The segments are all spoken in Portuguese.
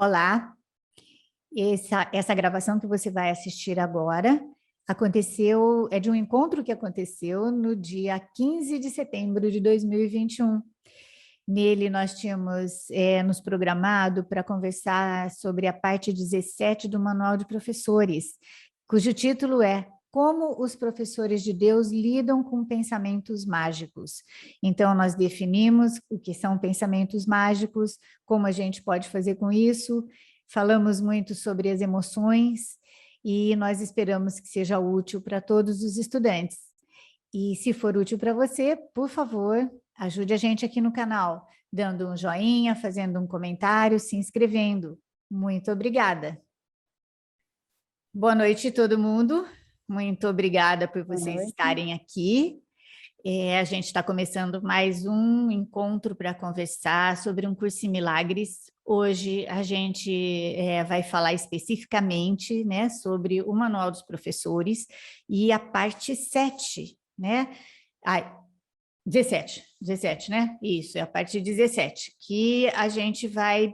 Olá, essa gravação que você vai assistir agora é de um encontro que aconteceu no dia 15 de setembro de 2021. Nele nós tínhamos nos programado para conversar sobre a parte 17 do Manual de Professores, cujo título é Como os professores de Deus lidam com pensamentos mágicos. Então, nós definimos o que são pensamentos mágicos, como a gente pode fazer com isso, falamos muito sobre as emoções e nós esperamos que seja útil para todos os estudantes. E se for útil para você, por favor, ajude a gente aqui no canal, dando um joinha, fazendo um comentário, se inscrevendo. Muito obrigada. Boa noite, todo mundo. Muito obrigada por vocês estarem aqui. A gente está começando mais um encontro para conversar sobre um curso em milagres. Hoje a gente vai falar especificamente, né, sobre o Manual dos Professores e a parte 7, né? 17, né? Isso, é a parte 17, que a gente vai,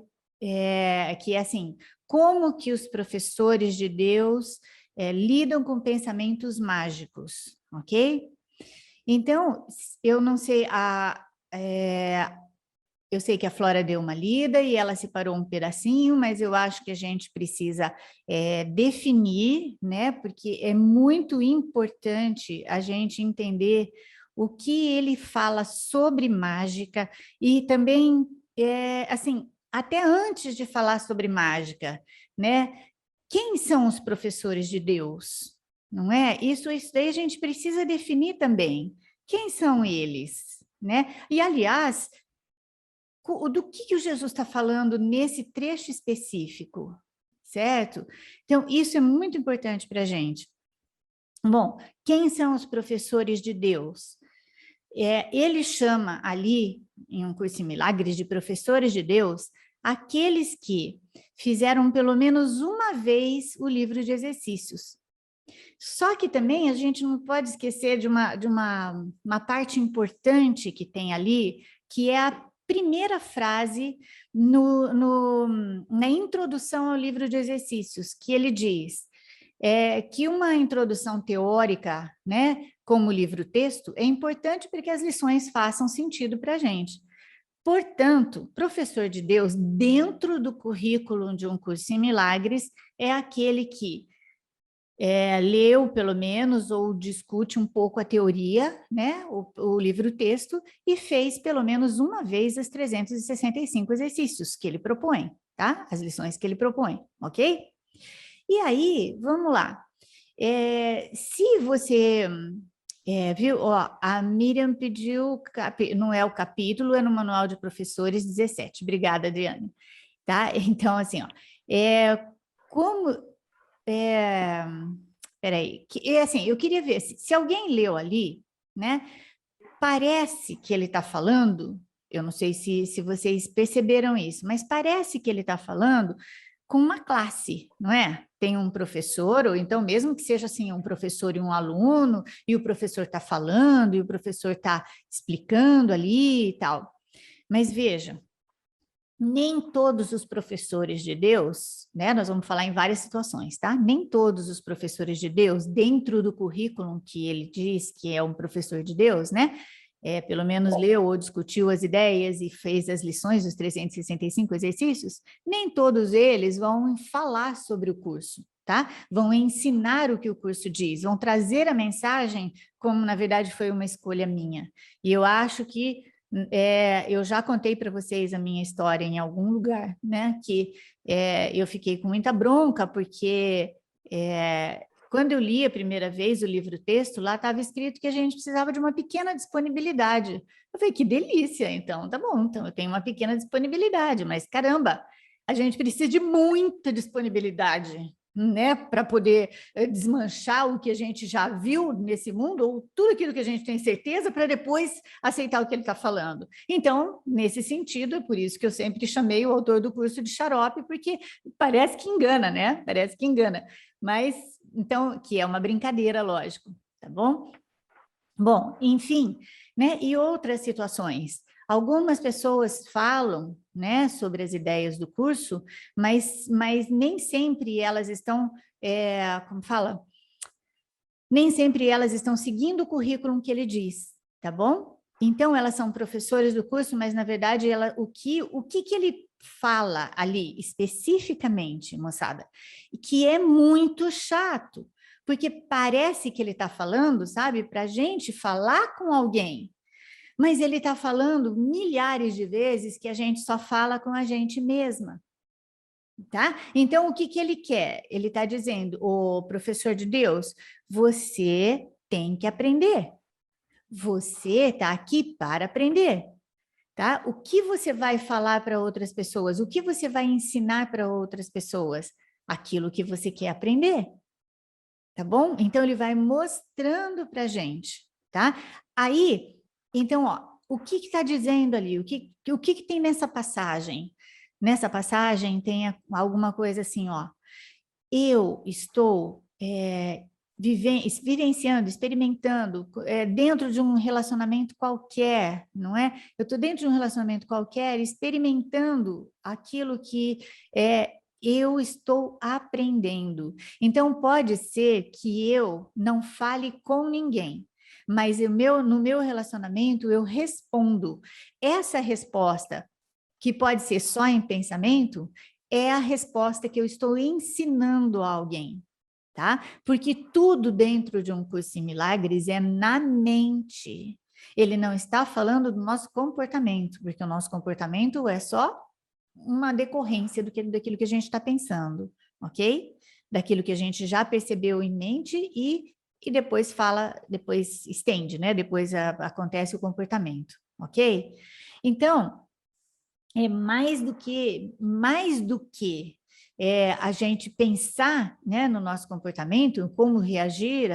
que é assim, como que os professores de Deus lidam com pensamentos mágicos, ok? Então, eu não sei, eu sei que a Flora deu uma lida e ela separou um pedacinho, mas eu acho que a gente precisa definir, né? Porque é muito importante a gente entender o que ele fala sobre mágica e também, assim, até antes de falar sobre mágica, né? Quem são os professores de Deus? Não é? Isso daí a gente precisa definir também. Quem são eles? Né? E, aliás, do que o Jesus está falando nesse trecho específico? Certo? Então, isso é muito importante para a gente. Bom, quem são os professores de Deus? Ele chama ali, em um curso em milagres, de professores de Deus, aqueles que fizeram pelo menos uma vez o livro de exercícios. Só que também a gente não pode esquecer de uma parte importante que tem ali, que é a primeira frase na introdução ao livro de exercícios, que ele diz que uma introdução teórica, né, como livro-texto, é importante para que as lições façam sentido para a gente. Portanto, professor de Deus, dentro do currículo de um curso em milagres, é aquele que leu, pelo menos, ou discute um pouco a teoria, né, o livro-texto, e fez, pelo menos uma vez, os 365 exercícios que ele propõe, tá? As lições que ele propõe, ok? E aí, vamos lá. Se você viu, ó, a Miriam pediu, não é o capítulo, é no Manual de Professores 17. Obrigada, Adriane. Tá? Então, assim, ó, como... peraí, assim, eu queria ver, se alguém leu ali, né, parece que ele está falando, eu não sei se vocês perceberam isso, mas parece que ele está falando com uma classe, não é? Tem um professor, ou então mesmo que seja assim, um professor e um aluno, e o professor está falando, e o professor está explicando ali e tal. Mas veja, nem todos os professores de Deus, né? Nós vamos falar em várias situações, tá? Nem todos os professores de Deus, dentro do currículo que ele diz que é um professor de Deus, né? Pelo menos leu ou discutiu as ideias e fez as lições dos 365 exercícios, nem todos eles vão falar sobre o curso, tá? Vão ensinar o que o curso diz, vão trazer a mensagem como, na verdade, foi uma escolha minha. E eu acho que eu já contei para vocês a minha história em algum lugar, né? Que eu fiquei com muita bronca, porque quando eu li a primeira vez o livro-texto, lá estava escrito que a gente precisava de uma pequena disponibilidade. Eu falei, que delícia, então tá bom, então eu tenho uma pequena disponibilidade, mas caramba, a gente precisa de muita disponibilidade, né, para poder desmanchar o que a gente já viu nesse mundo, ou tudo aquilo que a gente tem certeza, para depois aceitar o que ele está falando. Então, nesse sentido, é por isso que eu sempre chamei o autor do curso de xarope, porque parece que engana, né? Parece que engana. Mas, então, que é uma brincadeira, lógico, tá bom? Bom, enfim, né? E outras situações. Algumas pessoas falam, né, sobre as ideias do curso, mas nem sempre elas estão, como fala? Nem sempre elas estão seguindo o currículo que ele diz, tá bom? Então, elas são professores do curso, mas, na verdade, o que ele fala ali, especificamente, moçada, que é muito chato, porque parece que ele está falando, sabe, para a gente falar com alguém, mas ele está falando milhares de vezes que a gente só fala com a gente mesma. Tá? Então, o que ele quer? Ele está dizendo, o professor de Deus, você tem que aprender. Você está aqui para aprender, tá? O que você vai falar para outras pessoas? O que você vai ensinar para outras pessoas? Aquilo que você quer aprender, tá bom? Então, ele vai mostrando para a gente, tá? Aí, então, ó, o que está dizendo ali? O que tem nessa passagem? Nessa passagem tem alguma coisa assim, ó. Eu estou vivenciando, experimentando dentro de um relacionamento qualquer, não é? Eu estou dentro de um relacionamento qualquer, experimentando aquilo que eu estou aprendendo. Então, pode ser que eu não fale com ninguém, mas no meu relacionamento eu respondo. Essa resposta, que pode ser só em pensamento, é a resposta que eu estou ensinando a alguém, tá? Porque tudo dentro de um curso em milagres é na mente. Ele não está falando do nosso comportamento, porque o nosso comportamento é só uma decorrência daquilo que a gente está pensando, ok? Daquilo que a gente já percebeu em mente e depois depois estende, né? Depois acontece o comportamento, ok? Então, é mais do que a gente pensar, né, no nosso comportamento, como reagir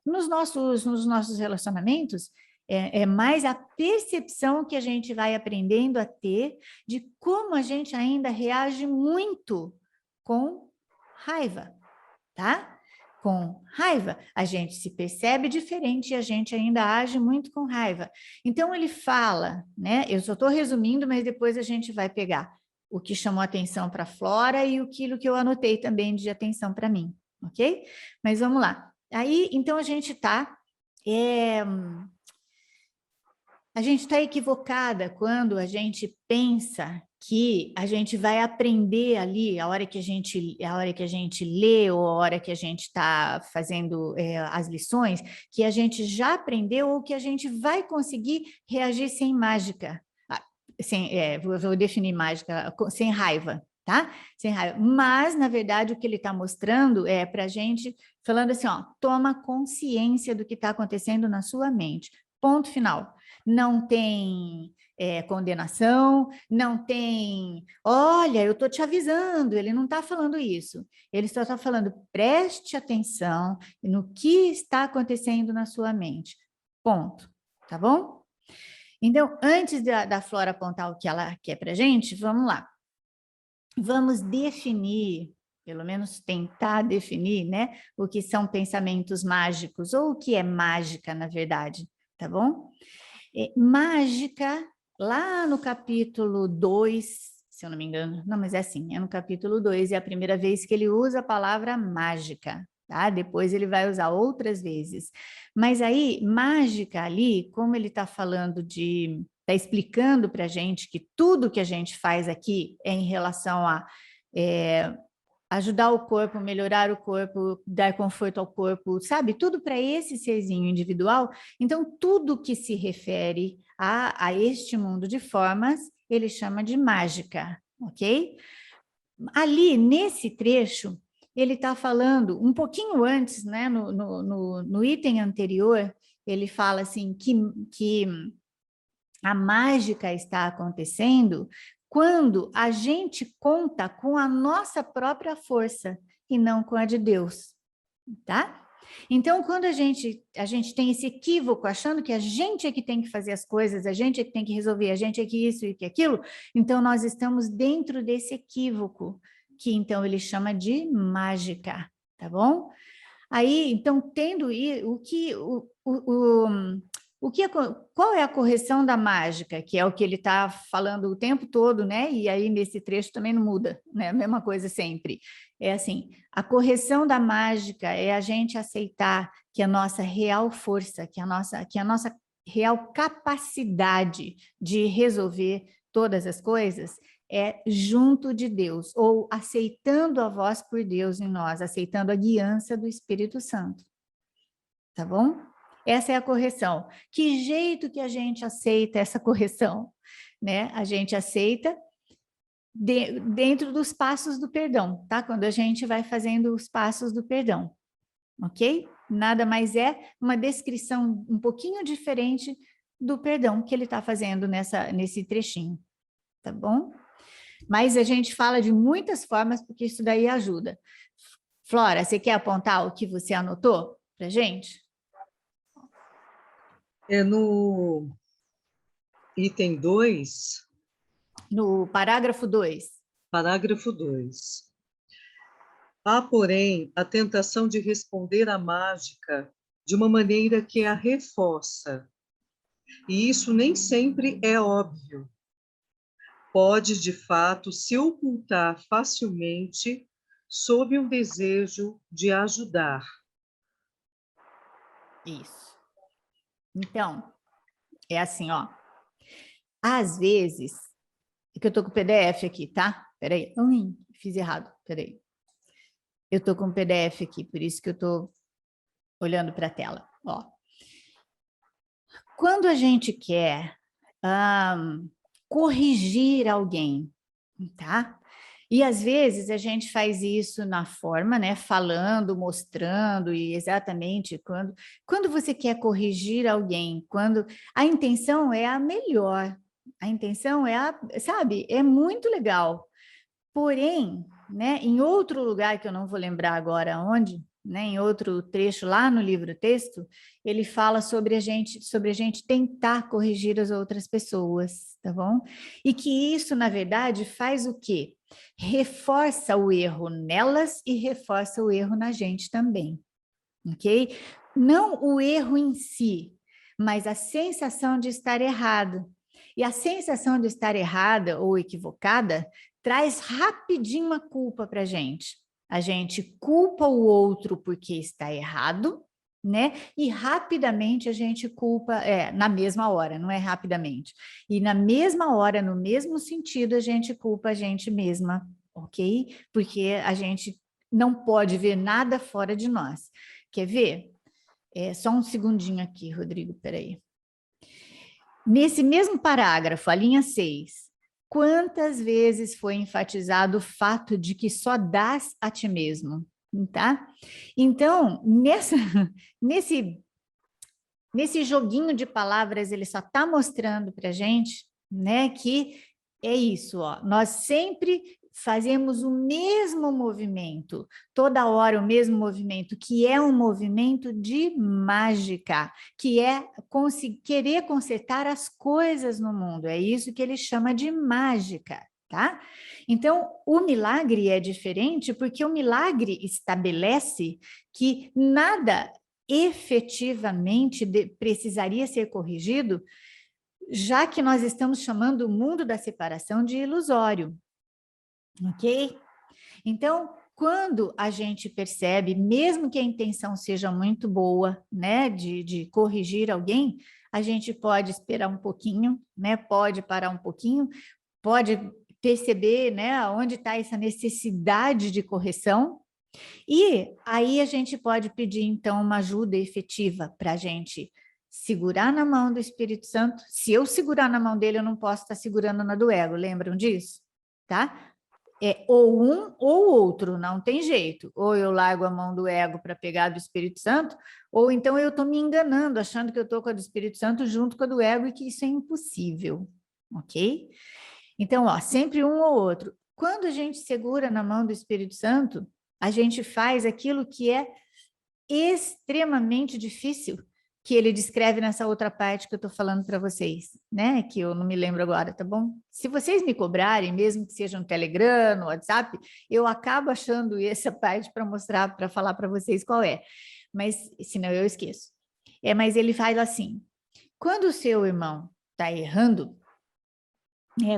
nos nossos relacionamentos, é mais a percepção que a gente vai aprendendo a ter de como a gente ainda reage muito com raiva, tá? Com raiva, a gente se percebe diferente e a gente ainda age muito com raiva. Então, ele fala, né? Eu só estou resumindo, mas depois a gente vai pegar o que chamou atenção para a Flora e aquilo que eu anotei também de atenção para mim, ok? Mas vamos lá. Aí, então, a gente está equivocada quando a gente pensa que a gente vai aprender ali a hora que a gente lê ou a hora que a gente está fazendo as lições, que a gente já aprendeu ou que a gente vai conseguir reagir sem mágica. Vou definir mágica, sem raiva, tá? Sem raiva. Mas, na verdade, o que ele está mostrando é para a gente, falando assim, ó, toma consciência do que está acontecendo na sua mente. Ponto final. Não tem condenação, não tem, olha, eu estou te avisando, ele não está falando isso. Ele só está falando, preste atenção no que está acontecendo na sua mente. Ponto. Tá bom? Então, antes da Flora apontar o que ela quer para a gente, vamos lá. Vamos definir, pelo menos tentar definir, né, o que são pensamentos mágicos, ou o que é mágica, na verdade, tá bom? Mágica, lá no capítulo 2, se eu não me engano, não, mas é assim, é no capítulo 2, é a primeira vez que ele usa a palavra mágica, tá? Depois ele vai usar outras vezes. Mas aí, mágica ali, como ele está falando está explicando para a gente que tudo que a gente faz aqui é em relação a ajudar o corpo, melhorar o corpo, dar conforto ao corpo, sabe? Tudo para esse serzinho individual. Então, tudo que se refere a este mundo de formas, ele chama de mágica, ok? Ali, nesse trecho, ele está falando, um pouquinho antes, né, no item anterior, ele fala assim que a mágica está acontecendo quando a gente conta com a nossa própria força e não com a de Deus, tá? Então, quando a gente tem esse equívoco, achando que a gente é que tem que fazer as coisas, a gente é que tem que resolver, a gente é que isso e que aquilo, então nós estamos dentro desse equívoco, que então ele chama de mágica, tá bom? Aí, então, tendo o que Qual é a correção da mágica, que é o que ele está falando o tempo todo, né? E aí nesse trecho também não muda, né? A mesma coisa sempre. É assim, a correção da mágica é a gente aceitar que a nossa real força, que a nossa real capacidade de resolver todas as coisas é junto de Deus, ou aceitando a voz por Deus em nós, aceitando a guiança do Espírito Santo. Tá bom? Essa é a correção. Que jeito que a gente aceita essa correção? Né? A gente aceita dentro dos passos do perdão, tá? Quando a gente vai fazendo os passos do perdão, ok? Nada mais é uma descrição um pouquinho diferente do perdão que ele está fazendo nesse trechinho, tá bom? Mas a gente fala de muitas formas, porque isso daí ajuda. Flora, você quer apontar o que você anotou para gente? É no item 2. No parágrafo 2. Parágrafo 2. Há, porém, a tentação de responder à mágica de uma maneira que a reforça. E isso nem sempre é óbvio. Pode, de fato, se ocultar facilmente sob um desejo de ajudar. Isso. Então, é assim, ó. Às vezes, é que eu tô com o PDF aqui, tá? Peraí. Fiz errado, peraí. Eu tô com o PDF aqui, por isso que eu tô olhando para a tela, ó. Quando a gente quer corrigir alguém, tá? E às vezes a gente faz isso na forma, né? Falando, mostrando, e exatamente quando você quer corrigir alguém, quando a intenção é a melhor, a intenção é sabe, é muito legal. Porém, né, em outro lugar que eu não vou lembrar agora onde, né, em outro trecho lá no livro-texto, ele fala sobre a gente tentar corrigir as outras pessoas, tá bom? E que isso, na verdade, faz o quê? Reforça o erro nelas e reforça o erro na gente também, ok? Não o erro em si, mas a sensação de estar errado. E a sensação de estar errada ou equivocada traz rapidinho uma culpa para a gente. A gente culpa o outro porque está errado, né? E rapidamente a gente culpa, na mesma hora, não é rapidamente. E na mesma hora, no mesmo sentido, a gente culpa a gente mesma, ok? Porque a gente não pode ver nada fora de nós. Quer ver? Só um segundinho aqui, Rodrigo, peraí. Nesse mesmo parágrafo, a linha 6, quantas vezes foi enfatizado o fato de que só dás a ti mesmo, tá? Então, nesse joguinho de palavras, ele só está mostrando para a gente, né, que é isso, ó, nós sempre fazemos o mesmo movimento, toda hora o mesmo movimento, que é um movimento de mágica, que é querer consertar as coisas no mundo, é isso que ele chama de mágica, tá? Então, o milagre é diferente porque o milagre estabelece que nada efetivamente precisaria ser corrigido, já que nós estamos chamando o mundo da separação de ilusório. Ok? Então, quando a gente percebe, mesmo que a intenção seja muito boa, né, de corrigir alguém, a gente pode esperar um pouquinho, né, pode parar um pouquinho, pode perceber, né, onde está essa necessidade de correção, e aí a gente pode pedir, então, uma ajuda efetiva para a gente segurar na mão do Espírito Santo. Se eu segurar na mão dele, eu não posso estar segurando na do ego, lembram disso? Tá? Ou um ou outro, não tem jeito. Ou eu largo a mão do ego para pegar do Espírito Santo, ou então eu estou me enganando, achando que eu estou com a do Espírito Santo junto com a do ego e que isso é impossível, ok? Então, ó, sempre um ou outro. Quando a gente segura na mão do Espírito Santo, a gente faz aquilo que é extremamente difícil, que ele descreve nessa outra parte que eu estou falando para vocês, né? Que eu não me lembro agora, tá bom? Se vocês me cobrarem, mesmo que seja no Telegram, no WhatsApp, eu acabo achando essa parte para mostrar, para falar para vocês qual é. Mas senão eu esqueço. Mas ele faz assim: Quando o seu irmão está errando,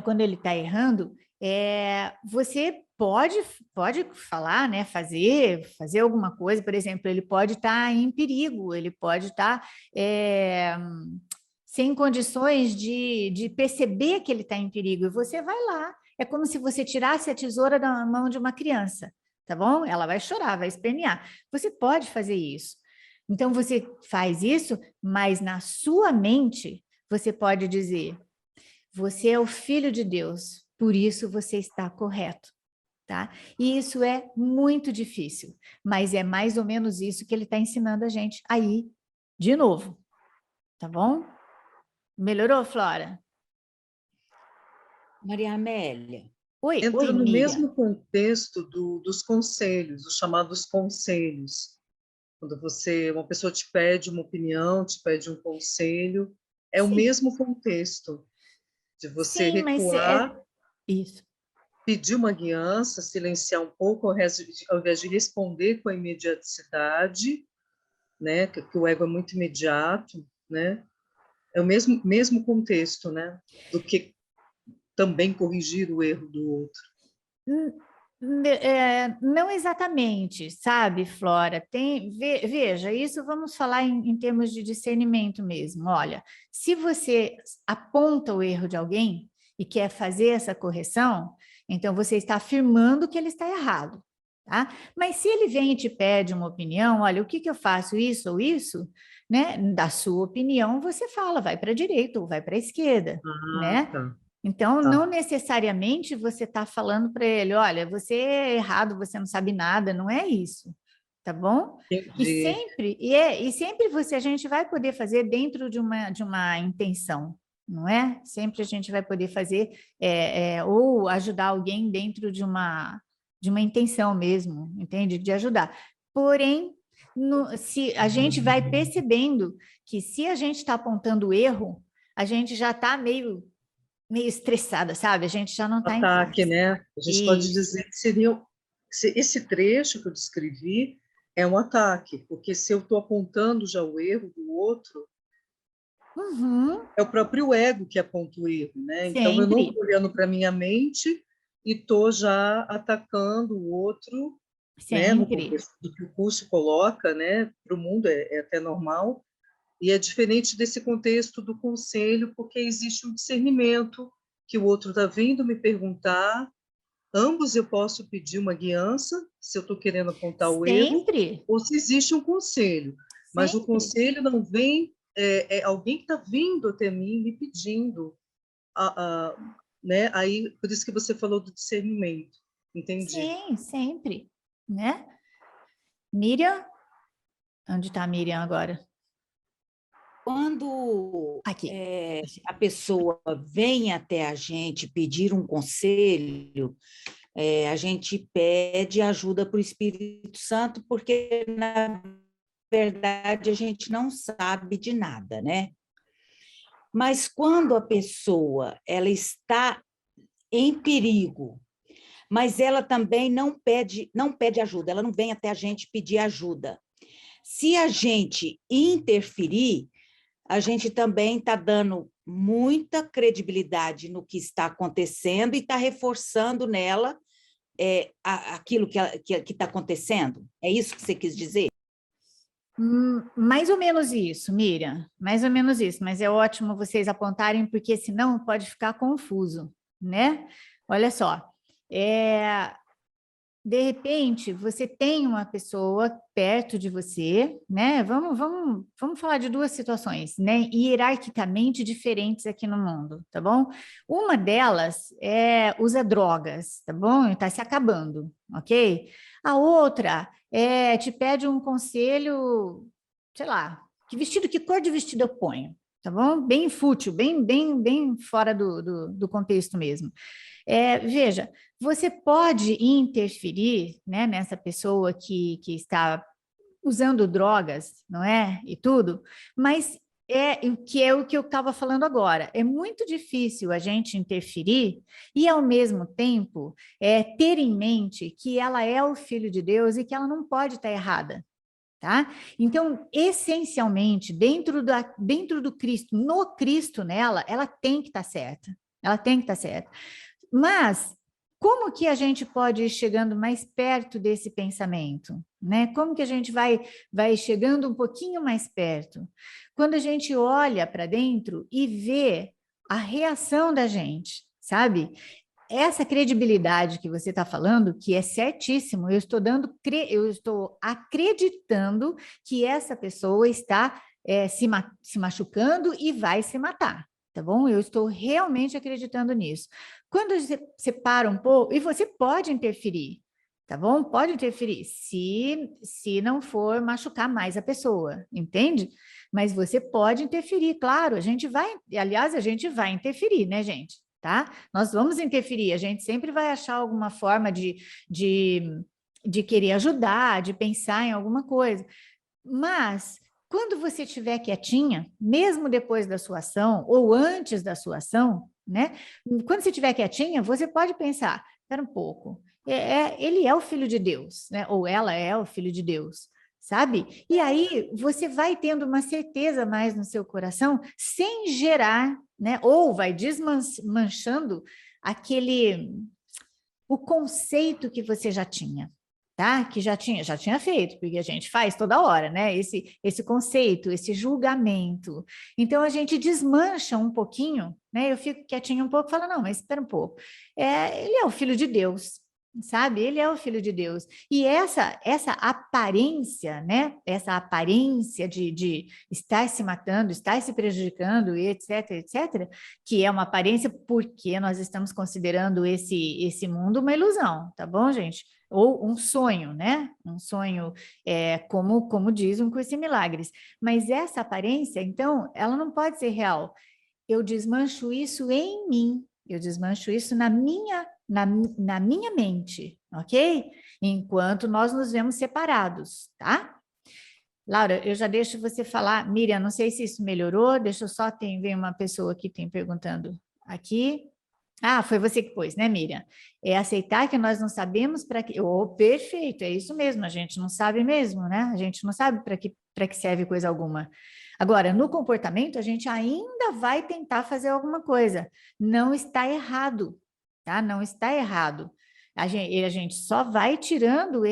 quando ele está errando, você pode falar, né, fazer alguma coisa, por exemplo, ele pode estar em perigo, ele pode estar sem condições de perceber que ele está em perigo, e você vai lá. É como se você tirasse a tesoura da mão de uma criança, tá bom? Ela vai chorar, vai espernear. Você pode fazer isso. Então, você faz isso, mas na sua mente, você pode dizer: você é o filho de Deus, por isso você está correto, tá? E isso é muito difícil, mas é mais ou menos isso que ele está ensinando a gente aí, de novo, tá bom? Melhorou, Flora? Maria Amélia, Entra Oi, no Miriam. mesmo contexto dos conselhos, os chamados conselhos. Quando uma pessoa te pede uma opinião, te pede um conselho, é o Sim, mesmo contexto de você sim, mas recuar, isso. pedir uma guiança, silenciar um pouco, ao invés de responder com a imediaticidade, né? Que o ego é muito imediato, né? É o mesmo contexto, né? Do que também corrigir o erro do outro. Não exatamente, sabe, Flora? Veja, isso vamos falar em termos de discernimento mesmo. Olha, se você aponta o erro de alguém e quer fazer essa correção, então você está afirmando que ele está errado, tá? Mas se ele vem e te pede uma opinião, olha, o que que eu faço, isso ou isso, né? Da sua opinião, você fala, vai para a direita ou vai para a esquerda, Ah, né? tá, Então, não tá. necessariamente você está falando para ele, olha, você é errado, você não sabe nada, não é isso, tá bom? Entendi. E sempre a gente vai poder fazer dentro de uma intenção, não é? Sempre a gente vai poder fazer ou ajudar alguém dentro de uma intenção mesmo, entende? De ajudar. Porém, se a gente vai percebendo que se a gente está apontando o erro, a gente já está meio estressada, sabe? A gente já não está em Ataque, paz. né? A gente pode Isso. dizer que seria esse trecho que eu descrevi é um ataque, porque se eu estou apontando já o erro do outro, Uhum, é o próprio ego que aponta o erro, né? Então eu não sempre, estou olhando para minha mente e estou já atacando o outro, né? No sempre. contexto do que o curso coloca, né? Para o mundo é até normal. E é diferente desse contexto do conselho, porque existe um discernimento que o outro está vindo me perguntar. Ambos eu posso pedir uma guiança, se eu estou querendo apontar o erro, Sempre, ou se existe um conselho. Mas o sempre. conselho não vem, é alguém que está vindo até mim me pedindo. Né? Aí, por isso que você falou do discernimento. Entendi. Sim, sempre, né? Miriam, onde está a Miriam agora? quando Aqui. a pessoa vem até a gente pedir um conselho, a gente pede ajuda para o Espírito Santo, porque, na verdade, a gente não sabe de nada, né? Mas quando a pessoa ela está em perigo, mas ela também não pede ajuda, ela não vem até a gente pedir ajuda. Se a gente interferir, a gente também está dando muita credibilidade no que está acontecendo e está reforçando nela aquilo que está acontecendo. É isso que você quis dizer? Mais ou menos isso, Miriam, mais ou menos isso, mas é ótimo vocês apontarem, porque senão pode ficar confuso, né? Olha só, é, de repente, você tem uma pessoa perto de você, né? Vamos falar de duas situações, né? Hierarquicamente diferentes aqui no mundo, tá bom? Uma delas usa drogas, tá bom? Está se acabando, ok? A outra te pede um conselho, sei lá, que cor de vestido eu ponho, tá bom? Bem fútil, bem fora do contexto mesmo. Veja, você pode interferir, né, nessa pessoa que está usando drogas, não é? E tudo, mas é o que eu estava falando agora. É muito difícil a gente interferir e, ao mesmo tempo, ter em mente que ela é o filho de Deus e que ela não pode estar errada. tá? Então, essencialmente, dentro do Cristo, no Cristo nela, ela tem que estar certa. Ela tem que estar certa. Mas como que a gente pode ir chegando mais perto desse pensamento, né? Como que a gente vai chegando um pouquinho mais perto? Quando a gente olha para dentro e vê a reação da gente, sabe? Essa credibilidade que você está falando, que é certíssimo, eu estou acreditando que essa pessoa está se machucando e vai se matar, tá bom? Eu estou realmente acreditando nisso. Quando você para um pouco, e você pode interferir, tá bom? Pode interferir, se não for machucar mais a pessoa, entende? Mas você pode interferir, claro, aliás, a gente vai interferir, né, gente? Tá? Nós vamos interferir, a gente sempre vai achar alguma forma de, de querer ajudar, de pensar em alguma coisa. Mas, quando você estiver quietinha, mesmo depois da sua ação, ou antes da sua ação, né? Quando você estiver quietinha, você pode pensar, espera um pouco, ele é o Filho de Deus, né? Ou ela é o Filho de Deus, sabe? E aí você vai tendo uma certeza mais no seu coração, sem gerar, né? Ou vai desmanchando o conceito que você já tinha, tá? Que já tinha feito, porque a gente faz toda hora, né? Esse conceito, esse julgamento. Então a gente desmancha um pouquinho, né? Eu fico quietinho um pouco, e falo, não, mas espera um pouco. Ele é o Filho de Deus, sabe? Ele é o Filho de Deus. E essa aparência, né? Essa aparência de estar se matando, estar se prejudicando, e etc, etc, que é uma aparência porque nós estamos considerando esse mundo uma ilusão, tá bom, gente? Ou um sonho, né? Um sonho, como diz um curso em milagres. Mas essa aparência, então, ela não pode ser real. Eu desmancho isso em mim, eu desmancho isso na minha mente, ok? Enquanto nós nos vemos separados, tá? Laura, eu já deixo você falar. Miriam, não sei se isso melhorou, deixa eu só, vem uma pessoa que tem perguntando aqui. Ah, foi você que pôs, né, Miriam? É aceitar que nós não sabemos para que. Oh, perfeito, é isso mesmo, a gente não sabe mesmo, né? A gente não sabe para que serve coisa alguma. Agora, no comportamento, a gente ainda vai tentar fazer alguma coisa. Não está errado, tá? Não está errado. A gente só vai tirando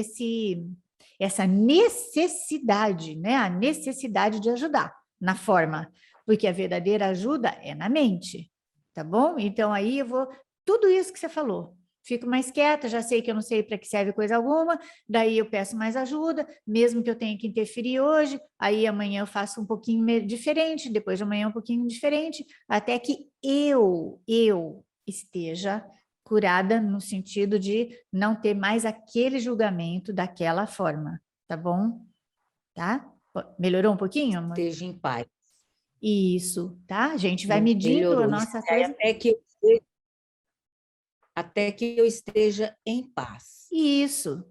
essa necessidade, né? A necessidade de ajudar na forma, porque a verdadeira ajuda é na mente, tá bom? Então aí eu vou tudo isso que você falou. Fico mais quieta, já sei que eu não sei para que serve coisa alguma, daí eu peço mais ajuda, mesmo que eu tenha que interferir hoje, aí amanhã eu faço um pouquinho diferente, depois de amanhã um pouquinho diferente, até que eu esteja curada no sentido de não ter mais aquele julgamento daquela forma, tá bom? Tá? Melhorou um pouquinho, amor? Esteja em paz. Isso, tá? A gente vai medindo a Melhorou. nossa Aí coisa. até que eu esteja em paz. Isso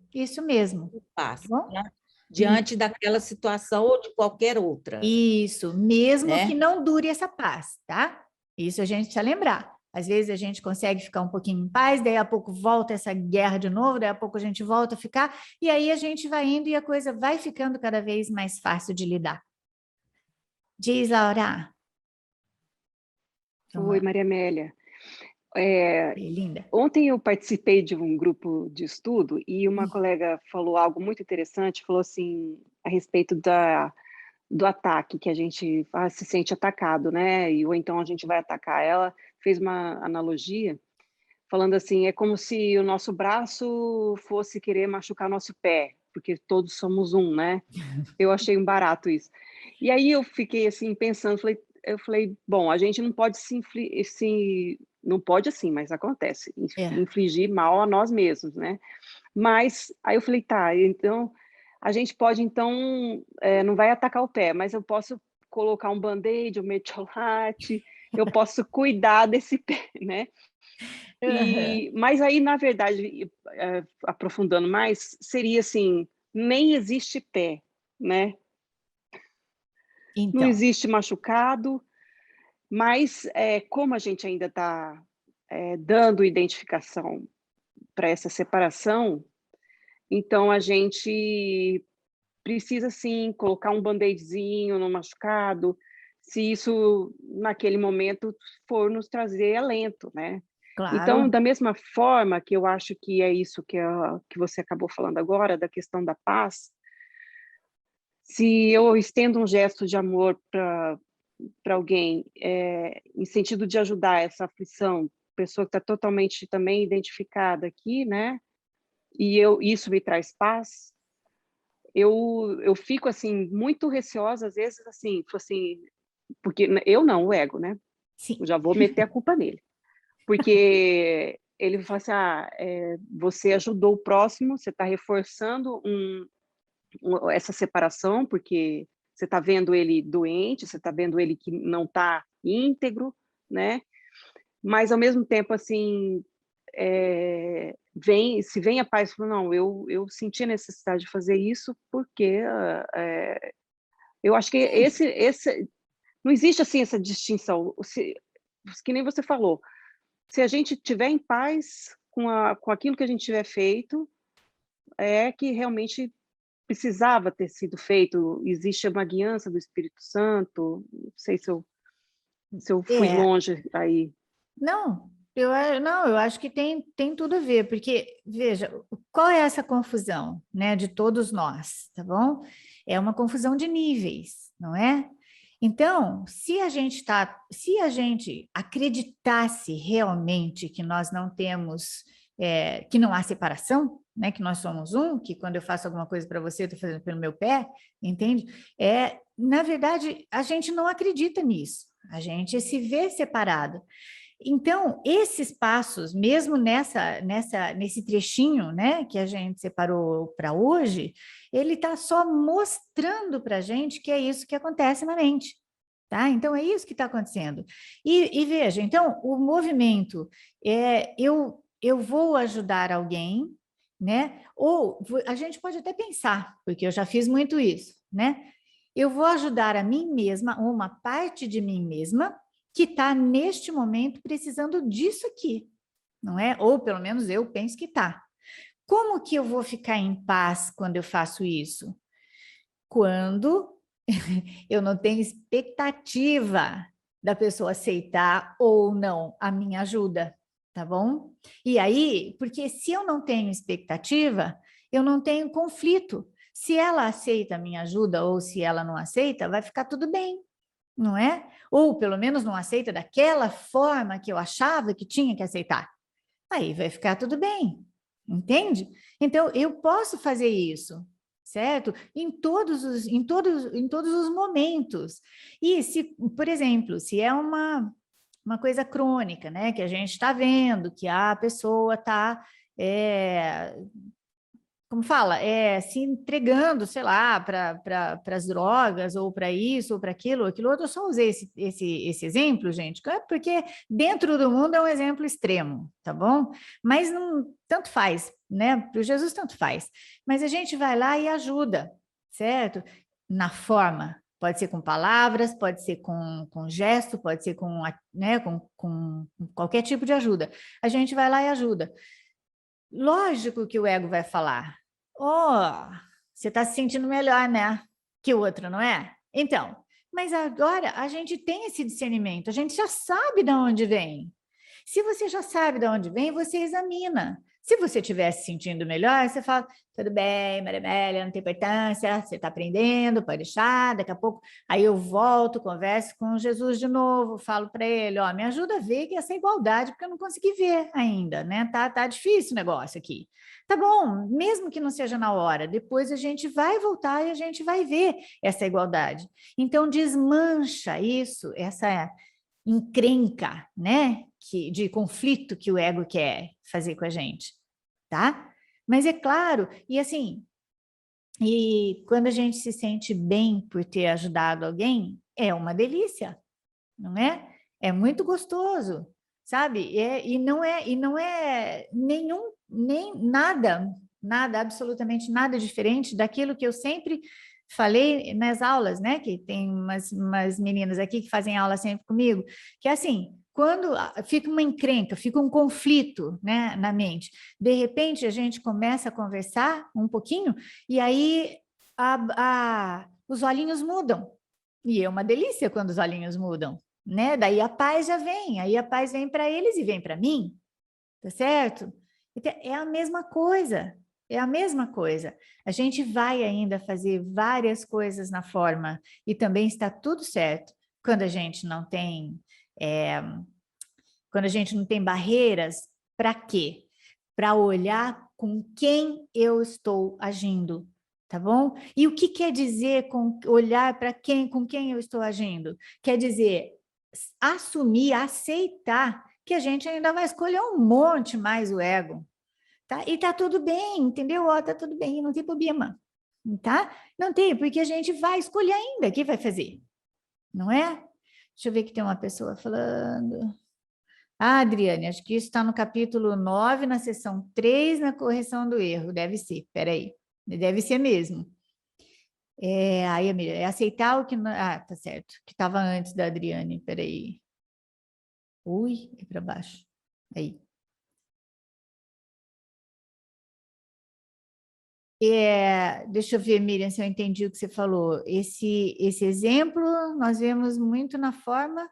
mesmo, Em paz, tá bom? né? Diante daquela situação ou de qualquer outra, Isso, mesmo que né? não dure essa paz, tá? Isso a gente precisa lembrar. Às vezes a gente consegue ficar um pouquinho em paz, daí a pouco volta essa guerra de novo, daí a pouco a gente volta a ficar, e aí a gente vai indo e a coisa vai ficando cada vez mais fácil de lidar. Diz, Laura. Vamos Oi, lá. Maria Amélia. Linda. Ontem eu participei de um grupo de estudo e uma colega falou algo muito interessante, falou assim, a respeito do ataque, que a gente se sente atacado, né? Ou então a gente vai atacar. Ela fez uma analogia, falando assim, é como se o nosso braço fosse querer machucar nosso pé, porque todos somos um, né? Eu achei um barato isso. E aí eu fiquei assim pensando, eu falei, bom, a gente não pode não pode assim, mas acontece, infligir mal a nós mesmos, né? Mas aí eu falei, tá, então a gente pode então não vai atacar o pé, mas eu posso colocar um band-aid, um metiolate, eu posso cuidar desse pé, né? Mas aí, na verdade, aprofundando mais, seria assim, nem existe pé, né? Então. Não existe machucado, mas como a gente ainda está dando identificação para essa separação, então a gente precisa, sim, colocar um band-aidzinho no machucado, se isso, naquele momento, for nos trazer alento, né? Então, Claro. da mesma forma que eu acho que é isso que você acabou falando agora, da questão da paz, se eu estendo um gesto de amor para alguém, em sentido de ajudar essa aflição, pessoa que está totalmente também identificada aqui, né? E isso me traz paz, eu fico assim muito receosa às vezes assim, porque eu não, o ego, né? Eu Sim. já vou meter a culpa nele, porque ele fala assim, você ajudou o próximo, você está reforçando essa separação, porque você está vendo ele doente, você está vendo ele que não está íntegro, né? Mas ao mesmo tempo assim, se vem a paz, não, eu senti a necessidade de fazer isso porque eu acho que esse não existe assim essa distinção. Que nem você falou, se a gente tiver em paz com aquilo que a gente tiver feito, é que realmente precisava ter sido feito. Existe uma guiança do Espírito Santo. Não sei se eu fui É, longe aí. não, não, eu acho que tem tudo a ver, porque, veja, qual é essa confusão, né, de todos nós, tá bom? É uma confusão de níveis, não é? Então, se a gente acreditasse realmente que nós não temos, que não há separação, né, que nós somos um, que quando eu faço alguma coisa para você, eu estou fazendo pelo meu pé, entende? Na verdade, a gente não acredita nisso, a gente se vê separado. Então, esses passos, mesmo nesse trechinho, né, que a gente separou para hoje, ele está só mostrando para a gente que é isso que acontece na mente, tá? Então, é isso que está acontecendo. E veja, então, o movimento eu vou ajudar alguém, né? Ou a gente pode até pensar, porque eu já fiz muito isso, né? Eu vou ajudar a mim mesma, uma parte de mim mesma, que está neste momento precisando disso aqui, não é? Ou pelo menos eu penso que está. Como que eu vou ficar em paz quando eu faço isso? Quando eu não tenho expectativa da pessoa aceitar ou não a minha ajuda, tá bom? E aí, porque se eu não tenho expectativa, eu não tenho conflito. Se ela aceita a minha ajuda ou se ela não aceita, vai ficar tudo bem, não é? Ou pelo menos não aceita daquela forma que eu achava que tinha que aceitar. Aí vai ficar tudo bem, entende? Então eu posso fazer isso, certo? Em todos os momentos. E se, por exemplo, se é uma coisa crônica, né, que a gente está vendo que a pessoa está como fala, se entregando, sei lá, para as drogas, ou para isso, ou para aquilo outro. Eu só usei esse exemplo, gente, porque dentro do mundo é um exemplo extremo, tá bom? Mas não, tanto faz, né? Para o Jesus, tanto faz. Mas a gente vai lá e ajuda, certo? Na forma. Pode ser com palavras, pode ser com gesto, pode ser né, com qualquer tipo de ajuda. A gente vai lá e ajuda. Lógico que o ego vai falar, você está se sentindo melhor, né? Que o outro, não é? Então, mas agora a gente tem esse discernimento, a gente já sabe de onde vem. Se você já sabe de onde vem, você examina. Se você estiver se sentindo melhor, você fala, tudo bem, Maria Amélia, não tem importância, você está aprendendo, pode deixar, daqui a pouco, aí eu volto, converso com Jesus de novo, falo para ele, me ajuda a ver que essa igualdade, porque eu não consegui ver ainda, né? Tá difícil o negócio aqui. Tá bom, mesmo que não seja na hora, depois a gente vai voltar e a gente vai ver essa igualdade. Então, desmancha isso, essa encrenca, né, de conflito que o ego quer fazer com a gente, tá? Mas é claro, e assim, e quando a gente se sente bem por ter ajudado alguém, é uma delícia, não é? É muito gostoso, sabe? E não é nem nada, absolutamente nada diferente daquilo que eu sempre falei nas aulas, né? Que tem umas meninas aqui que fazem aula sempre comigo, que é assim, quando fica uma encrenca, fica um conflito, né, na mente, de repente a gente começa a conversar um pouquinho, e aí os olhinhos mudam. E é uma delícia quando os olhinhos mudam, né? Daí a paz já vem, aí a paz vem para eles e vem para mim, tá certo? Então, é a mesma coisa, é a mesma coisa. A gente vai ainda fazer várias coisas na forma e também está tudo certo quando a gente não tem, quando a gente não tem barreiras, para quê? Para olhar com quem eu estou agindo, tá bom? E o que quer dizer com olhar para quem, com quem eu estou agindo? Quer dizer assumir, aceitar que a gente ainda vai escolher um monte mais o ego, tá? E tá tudo bem, entendeu? Ó, tá tudo bem, não tem problema, tá? Não tem, porque a gente vai escolher ainda, quem vai fazer, não é? Deixa eu ver que tem uma pessoa falando. Ah, Adriane, acho que isso está no capítulo 9, na seção 3, na correção do erro. Deve ser, espera aí. Deve ser mesmo. Aí, Amília, é aceitar o que... Ah, tá certo. Que estava antes da Adriane, espera aí. Ui, é para baixo. Aí. Deixa eu ver, Miriam, se eu entendi o que você falou. Esse exemplo nós vemos muito na forma...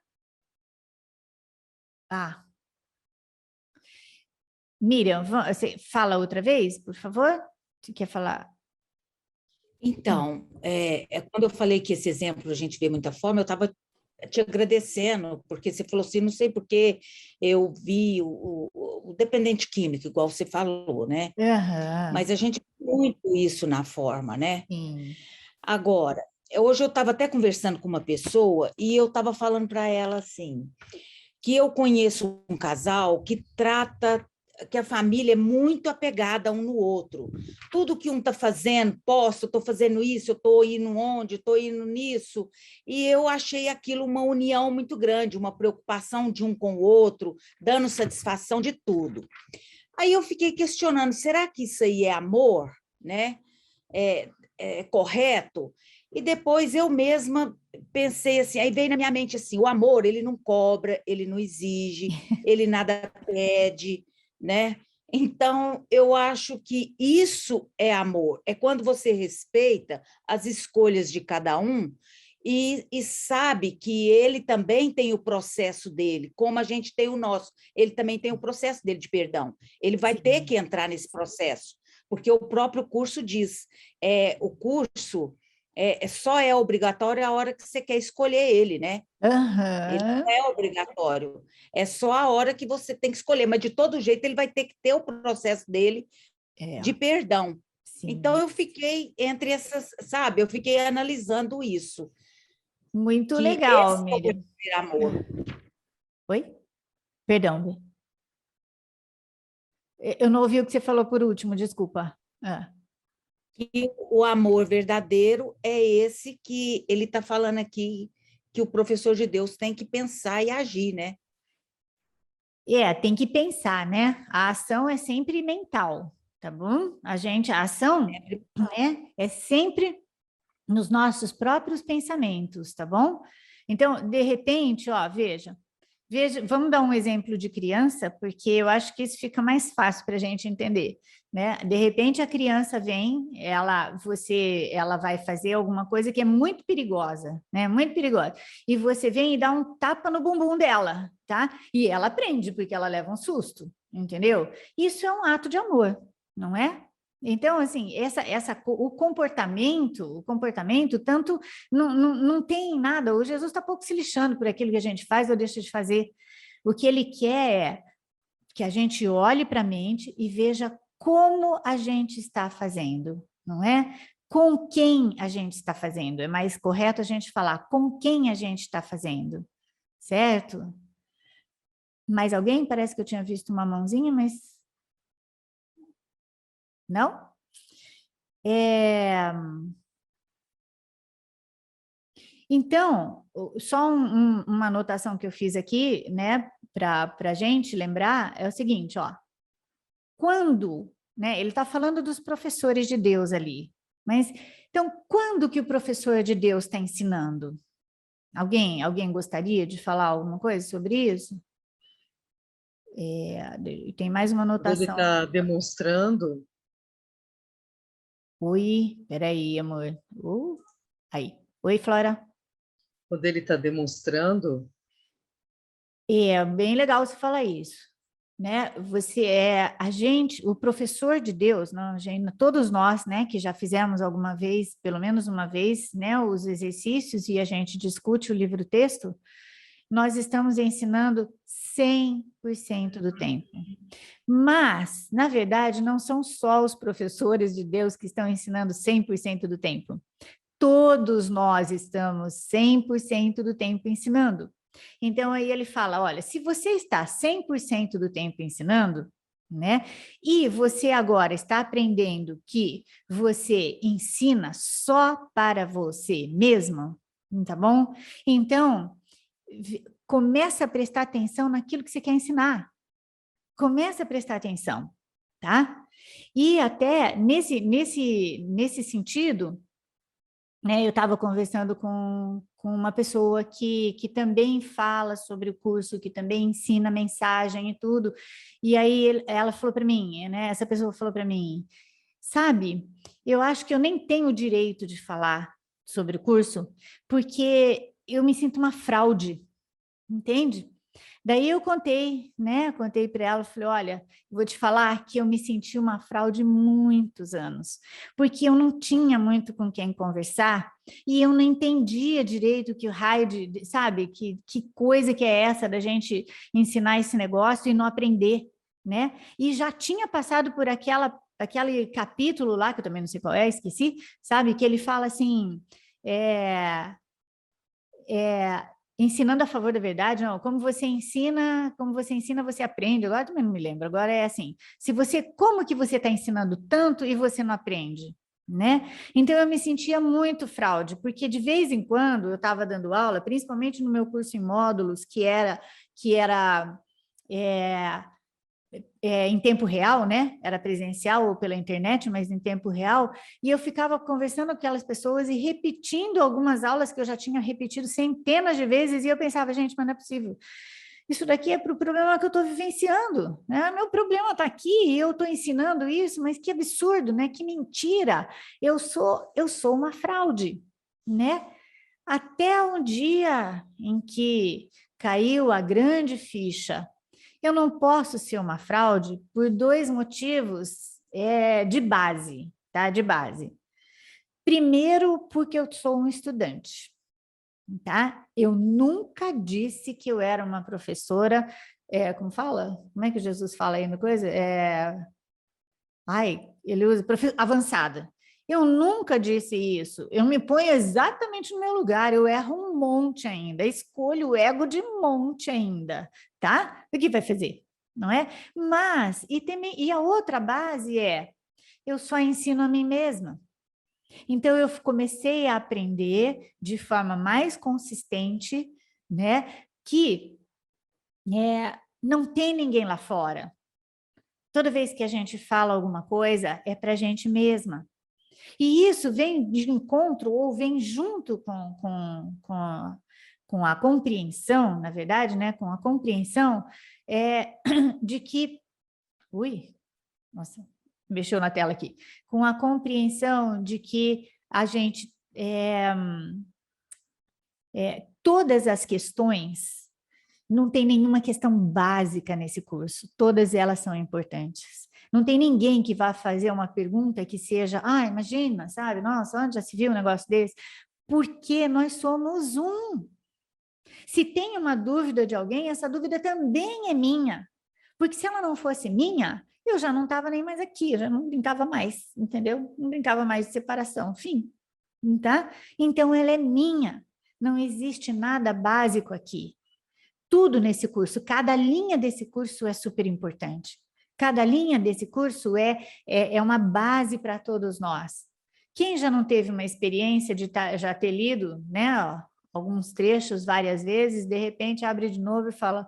Ah, Miriam, você fala outra vez, por favor? Você quer falar? Então, quando eu falei que esse exemplo a gente vê muita forma, eu estava te agradecendo, porque você falou assim, não sei porque eu vi o dependente químico, igual você falou, né? Aham, Mas a gente vê muito isso na forma, né? sim. Agora, hoje eu estava até conversando com uma pessoa e eu estava falando para ela assim, que eu conheço um casal que trata que a família é muito apegada um no outro. Tudo que um está fazendo, posso, estou fazendo isso, eu estou indo onde, estou indo nisso. E eu achei aquilo uma união muito grande, uma preocupação de um com o outro, dando satisfação de tudo. Aí eu fiquei questionando, será que isso aí é amor, né? É correto? E depois eu mesma pensei assim, aí veio na minha mente assim, o amor, ele não cobra, ele não exige, ele nada pede, né? Então, eu acho que isso é amor, é quando você respeita as escolhas de cada um e sabe que ele também tem o processo dele, como a gente tem o nosso, ele também tem o processo dele de perdão. Ele vai ter Sim. que entrar nesse processo, porque o próprio curso diz, o curso só é obrigatório a hora que você quer escolher ele, né? Ele Aham, não é obrigatório, é só a hora que você tem que escolher, mas de todo jeito ele vai ter que ter o processo dele é, de perdão. Então sim. eu fiquei entre essas, sabe? Eu fiquei analisando isso, Muito que legal, esse é o Miriam. verdadeiro amor. Oi? Perdão, Bê. Eu não ouvi o que você falou por último, desculpa. Ah, E o amor verdadeiro é esse que ele está falando aqui, que o professor de Deus tem que pensar e agir, né? tem que pensar, né? A ação é sempre mental, tá bom? A ação, né, é sempre nos nossos próprios pensamentos, tá bom? Então, de repente, ó, veja, vamos dar um exemplo de criança, porque eu acho que isso fica mais fácil para a gente entender, né? De repente a criança vem, ela vai fazer alguma coisa que é muito perigosa, né? Muito perigosa. E você vem e dá um tapa no bumbum dela, tá? E ela aprende porque ela leva um susto, entendeu? Isso é um ato de amor, não é? Então, assim, o comportamento, tanto não tem nada. O Jesus está pouco se lixando por aquilo que a gente faz ou deixa de fazer. O que ele quer é que a gente olhe para a mente e veja como a gente está fazendo, não é? Com quem a gente está fazendo. É mais correto a gente falar com quem a gente está fazendo, certo? Mais alguém? Parece que eu tinha visto uma mãozinha, mas não? Então, só uma anotação que eu fiz aqui, né, para a gente lembrar, é o seguinte, ó, quando, né, ele está falando dos professores de Deus ali, mas, então, quando que o professor de Deus está ensinando? Alguém gostaria de falar alguma coisa sobre isso? Tem mais uma Quando ele anotação. está demonstrando Oi, peraí, amor. Aí. Oi, Flora. Quando ele está demonstrando, É bem legal você falar isso, né? Você é a gente, o professor de Deus, não, gente, todos nós, né, que já fizemos alguma vez, pelo menos uma vez, né, os exercícios e a gente discute o livro-texto, nós estamos ensinando 100% do tempo. Mas, na verdade, não são só os professores de Deus que estão ensinando 100% do tempo. Todos nós estamos 100% do tempo ensinando. Então, aí ele fala, olha, se você está 100% do tempo ensinando, né, e você agora está aprendendo que você ensina só para você mesmo, tá bom? Então, começa a prestar atenção naquilo que você quer ensinar. Começa a prestar atenção, tá? E até nesse sentido, né, eu estava conversando com uma pessoa que também fala sobre o curso, que também ensina mensagem e tudo, e aí ela falou para mim, né, essa pessoa falou para mim, sabe, eu acho que eu nem tenho o direito de falar sobre o curso, porque eu me sinto uma fraude, entende? Daí eu contei, né? Contei para ela, falei, olha, vou te falar que eu me senti uma fraude muitos anos, porque eu não tinha muito com quem conversar e eu não entendia direito que o raio de, sabe, que coisa que é essa da gente ensinar esse negócio e não aprender, né? E já tinha passado por aquele capítulo lá, que eu também não sei qual é, esqueci, sabe, que ele fala assim, ensinando a favor da verdade, não, como você ensina, você aprende. Agora também não me lembro. Agora é assim, como que você está ensinando tanto e você não aprende, né? Então eu me sentia muito fraude, porque de vez em quando eu estava dando aula, principalmente no meu curso em módulos, que era em tempo real, né? Era presencial ou pela internet, mas em tempo real, e eu ficava conversando com aquelas pessoas e repetindo algumas aulas que eu já tinha repetido centenas de vezes, e eu pensava, gente, mas não é possível. Isso daqui é para o problema que eu estou vivenciando, né? Meu problema está aqui, e eu estou ensinando isso, mas que absurdo, né? Que mentira! Eu sou uma fraude, né? Até um dia em que caiu a grande ficha. Eu não posso ser uma fraude por dois motivos de base, tá? De base. Primeiro, porque eu sou um estudante, tá? Eu nunca disse que eu era uma professora, como fala? Como é que Jesus fala aí no coisa? Ele usa avançada. Eu nunca disse isso. Eu me ponho exatamente no meu lugar. Eu erro um monte ainda. Escolho o ego de monte ainda, tá? O que vai fazer? Não é? Mas, e a outra base eu só ensino a mim mesma. Então, eu comecei a aprender de forma mais consistente, né? Que não tem ninguém lá fora. Toda vez que a gente fala alguma coisa, é para a gente mesma. E isso vem de encontro ou vem junto com a compreensão, na verdade, né? Com a compreensão de que... Ui, nossa, mexeu na tela aqui. Com a compreensão de que a gente... todas as questões... Não tem nenhuma questão básica nesse curso, todas elas são importantes. Não tem ninguém que vá fazer uma pergunta que seja, imagina, sabe, nossa, onde já se viu um negócio desse? Porque nós somos um. Se tem uma dúvida de alguém, essa dúvida também é minha. Porque se ela não fosse minha, eu já não estava nem mais aqui, eu já não brincava mais, entendeu? Não brincava mais de separação, fim. Tá? Então, ela é minha. Não existe nada básico aqui. Tudo nesse curso, cada linha desse curso é super importante. Cada linha desse curso é uma base para todos nós. Quem já não teve uma experiência de já ter lido, né, alguns trechos várias vezes, de repente abre de novo e fala,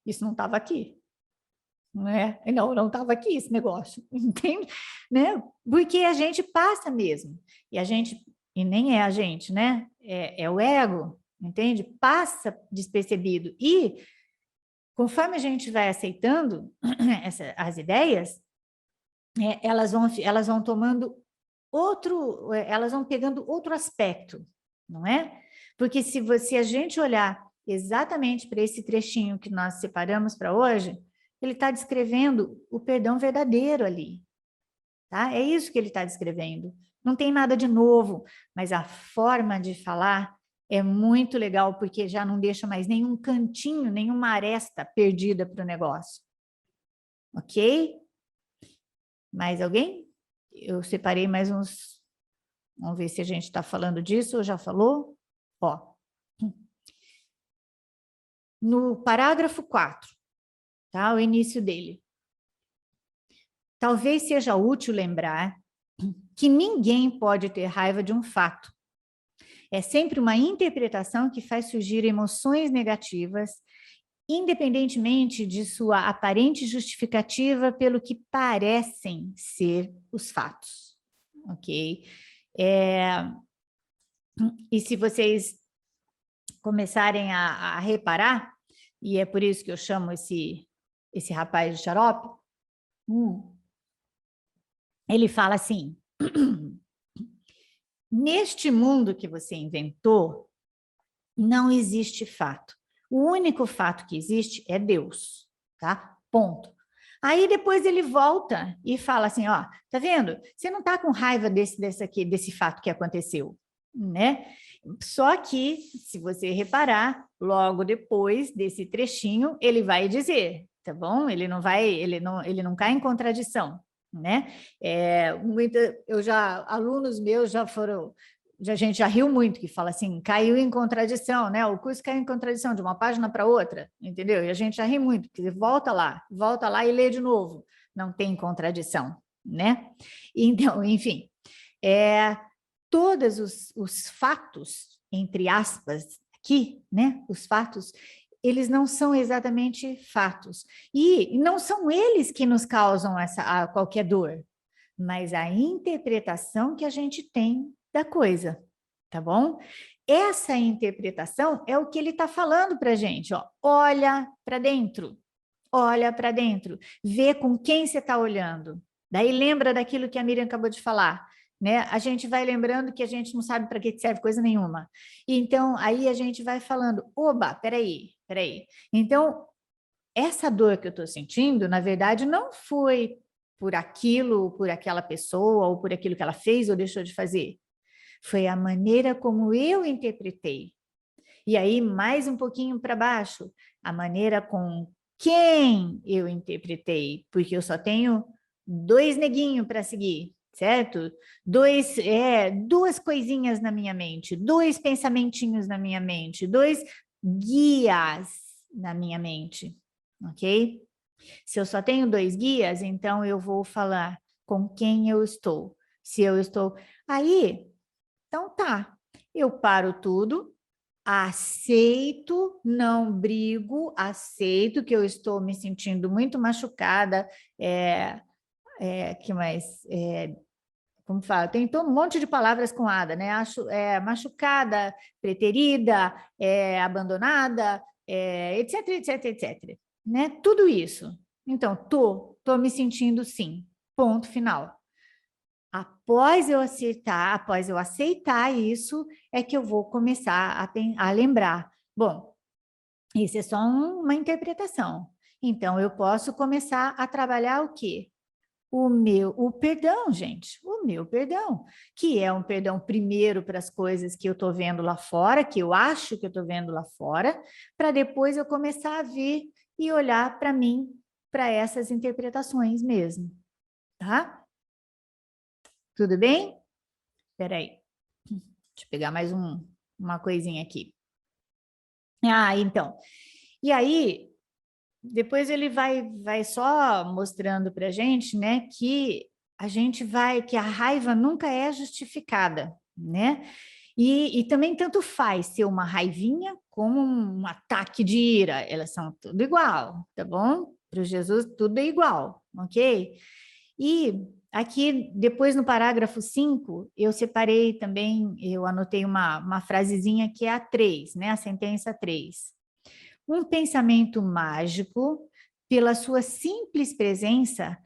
isso não estava aqui. Não estava aqui esse negócio, entende? Né? Porque a gente passa mesmo. E nem é a gente, né? É o ego, entende? Passa despercebido. E, conforme a gente vai aceitando as ideias, elas vão tomando elas vão pegando outro aspecto, não é? Porque se a gente olhar exatamente para esse trechinho que nós separamos para hoje, ele está descrevendo o perdão verdadeiro ali, tá? É isso que ele está descrevendo. Não tem nada de novo, mas a forma de falar é muito legal, porque já não deixa mais nenhum cantinho, nenhuma aresta perdida para o negócio. Ok? Mais alguém? Eu separei mais uns... Vamos ver se a gente está falando disso ou já falou. Ó. No parágrafo 4, tá? O início dele. Talvez seja útil lembrar que ninguém pode ter raiva de um fato. É sempre uma interpretação que faz surgir emoções negativas, independentemente de sua aparente justificativa pelo que parecem ser os fatos. Ok? E se vocês começarem a reparar, e é por isso que eu chamo esse rapaz de xarope, ele fala assim: neste mundo que você inventou, não existe fato. O único fato que existe é Deus, tá? Ponto. Aí depois ele volta e fala assim, ó, tá vendo? Você não tá com raiva desse fato que aconteceu, né? Só que, se você reparar, logo depois desse trechinho, ele vai dizer, tá bom? Ele não cai em contradição, né? Alunos meus a gente já riu muito, que fala assim, caiu em contradição, né? O curso caiu em contradição de uma página para outra, entendeu? E a gente já ri muito, porque volta lá e lê de novo. Não tem contradição, né? Então, enfim, todos os fatos, entre aspas, aqui, né? Os fatos, eles não são exatamente fatos. E não são eles que nos causam qualquer dor, mas a interpretação que a gente tem da coisa, tá bom? Essa interpretação é o que ele está falando para a gente, ó. Olha para dentro, vê com quem você está olhando. Daí lembra daquilo que a Miriam acabou de falar, né? A gente vai lembrando que a gente não sabe para que serve coisa nenhuma. Então, aí a gente vai falando, oba, peraí. Então, essa dor que eu estou sentindo, na verdade, não foi por aquilo, por aquela pessoa, ou por aquilo que ela fez ou deixou de fazer. Foi a maneira como eu interpretei. E aí, mais um pouquinho para baixo, a maneira com quem eu interpretei, porque eu só tenho 2 neguinhos para seguir, certo? Duas coisinhas na minha mente, 2 pensamentinhos na minha mente, 2 guias na minha mente, ok? Se eu só tenho 2 guias, então eu vou falar com quem eu estou. Se eu estou... Aí, então tá, eu paro tudo, aceito, não brigo, aceito que eu estou me sentindo muito machucada, que mais... como fala? Tem um monte de palavras com ada, né? Machucada, preterida, abandonada, etc. Né? Tudo isso. Então, tô me sentindo sim. Ponto final. Após eu aceitar isso, é que eu vou começar a lembrar. Bom, isso é só uma interpretação. Então, eu posso começar a trabalhar o quê? O perdão, gente, o meu perdão, que é um perdão primeiro para as coisas que eu estou vendo lá fora, que eu acho que eu estou vendo lá fora, para depois eu começar a ver e olhar para mim, para essas interpretações mesmo, tá? Tudo bem? Espera aí, deixa eu pegar mais uma coisinha aqui. Então, e aí, depois ele vai só mostrando para a gente, né, que que a raiva nunca é justificada, né? E também tanto faz ser uma raivinha como um ataque de ira, elas são tudo igual, tá bom? Para Jesus tudo é igual, ok? E aqui, depois no parágrafo 5, eu separei também, eu anotei uma frasezinha que é a 3, né? A sentença 3. Um pensamento mágico, pela sua simples presença,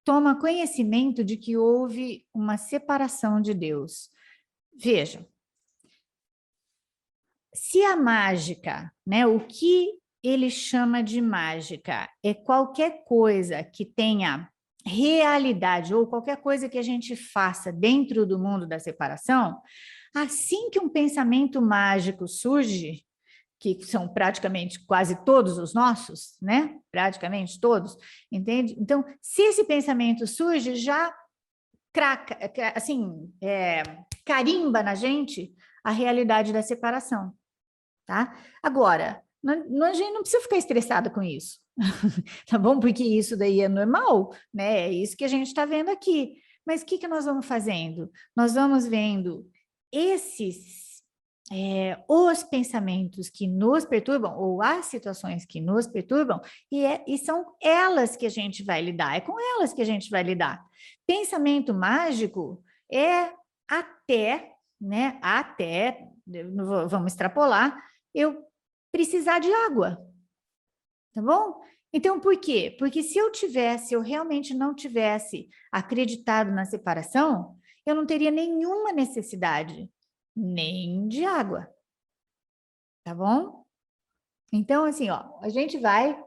toma conhecimento de que houve uma separação de Deus. Veja, se a mágica, né, o que ele chama de mágica é qualquer coisa que tenha realidade ou qualquer coisa que a gente faça dentro do mundo da separação, assim que um pensamento mágico surge, que são praticamente quase todos os nossos, né? Praticamente todos, entende? Então, se esse pensamento surge, já assim, carimba na gente a realidade da separação, tá? Agora, a gente não precisa ficar estressada com isso, tá bom? Porque isso daí é normal, né? É isso que a gente está vendo aqui. Mas o que nós vamos fazendo? Nós vamos vendo os pensamentos que nos perturbam, ou as situações que nos perturbam, e são elas que a gente vai lidar, é com elas que a gente vai lidar. Pensamento mágico é né, vamos extrapolar, eu precisar de água, tá bom? Então, por quê? Porque se eu realmente não tivesse acreditado na separação, eu não teria nenhuma necessidade nem de água, tá bom? Então, assim, ó, a gente vai,